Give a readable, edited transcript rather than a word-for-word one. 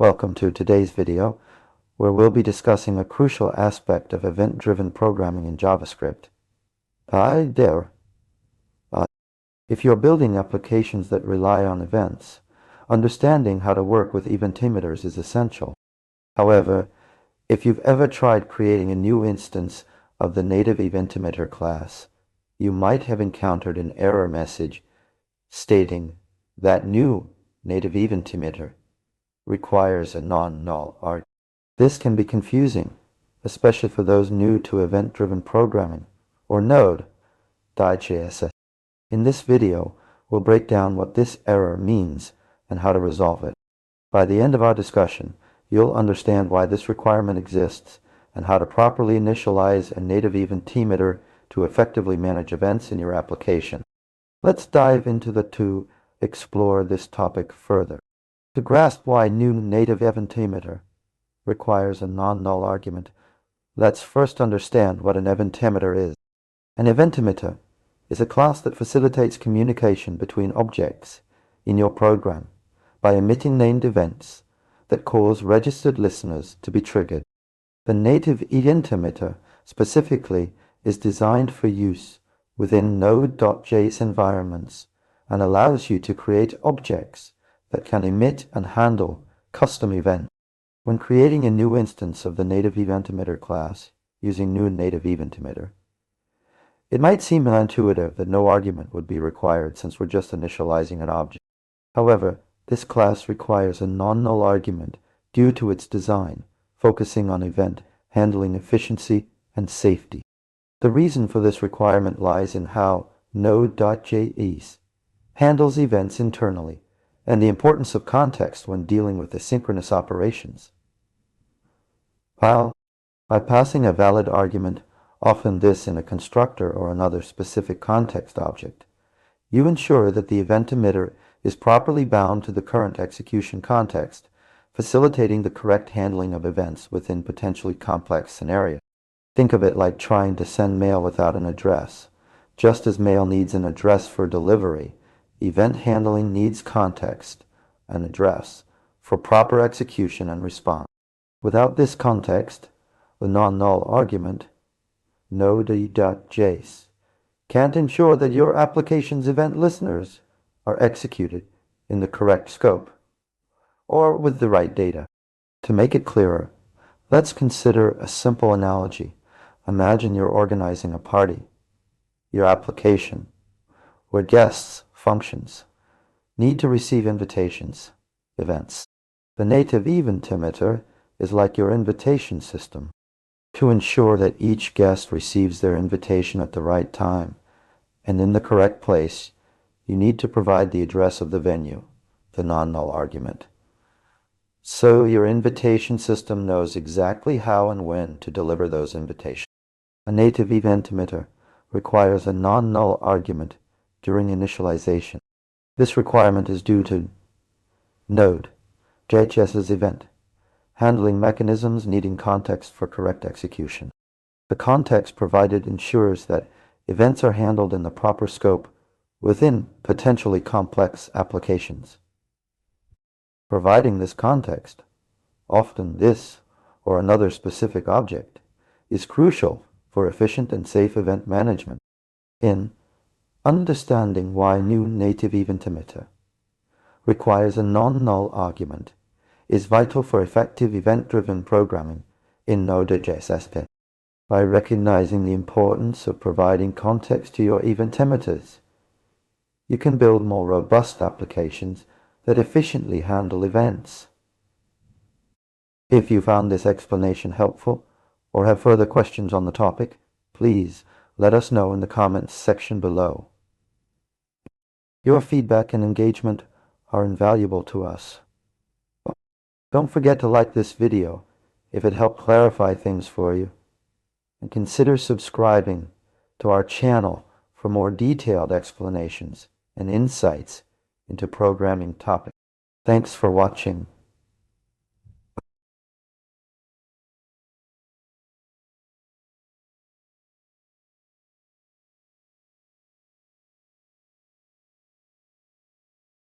Welcome to today's video, where we'll be discussing a crucial aspect of event-driven programming in JavaScript. Hi there. If you're building applications that rely on events, understanding how to work with EventEmitters is essential. However, if you've ever tried creating a new instance of the NativeEventEmitter class, you might have encountered an error message stating that new NativeEventEmitter requires a non-null argument. This can be confusing, especially for those new to event-driven programming, or Node.js. In this video, we'll break down what this error means and how to resolve it. By the end of our discussion, you'll understand why this requirement exists and how to properly initialize a NativeEventEmitter to effectively manage events in your application. Let's dive into to explore this topic further. To grasp why new NativeEventEmitter requires a non-null argument, let's first understand what an event-emitter is. An event-emitter is a class that facilitates communication between objects in your program by emitting named events that cause registered listeners to be triggered. The NativeEventEmitter specifically is designed for use within Node.js environments and allows you to create objects that can emit and handle custom events. When creating a new instance of the NativeEventEmitter class using new NativeEventEmitter, it might seem intuitive that no argument would be required since we're just initializing an object. However, this class requires a non-null argument due to its design, focusing on event handling efficiency and safety. The reason for this requirement lies in how Node.js handles events internally and the importance of context when dealing with asynchronous operations. By passing a valid argument, often this in a constructor or another specific context object, you ensure that the event emitter is properly bound to the current execution context, facilitating the correct handling of events within potentially complex scenarios. Think of it like trying to send mail without an address. Just as mail needs an address for delivery, event handling needs context, an address, for proper execution and response. Without this context, the non-null argument, Node.js, can't ensure that your application's event listeners are executed in the correct scope or with the right data. To make it clearer, let's consider a simple analogy. Imagine you're organizing a party. Your application, where guests, functions, need to receive invitations, events. The NativeEventEmitter is like your invitation system. To ensure that each guest receives their invitation at the right time and in the correct place, you need to provide the address of the venue, the non-null argument. So your invitation system knows exactly how and when to deliver those invitations. A NativeEventEmitter requires a non-null argument during initialization. This requirement is due to Node.js's event handling mechanisms needing context for correct execution. The context provided ensures that events are handled in the proper scope within potentially complex applications. Providing this context, often this or another specific object, is crucial for efficient and safe event management. In understanding why new NativeEventEmitter requires a non-null argument is vital for effective event-driven programming in Node.js. By recognizing the importance of providing context to your EventEmitters, you can build more robust applications that efficiently handle events. If you found this explanation helpful or have further questions on the topic, please let us know in the comments section below. Your feedback and engagement are invaluable to us. Don't forget to like this video if it helped clarify things for you, and consider subscribing to our channel for more detailed explanations and insights into programming topics. Thanks for watching.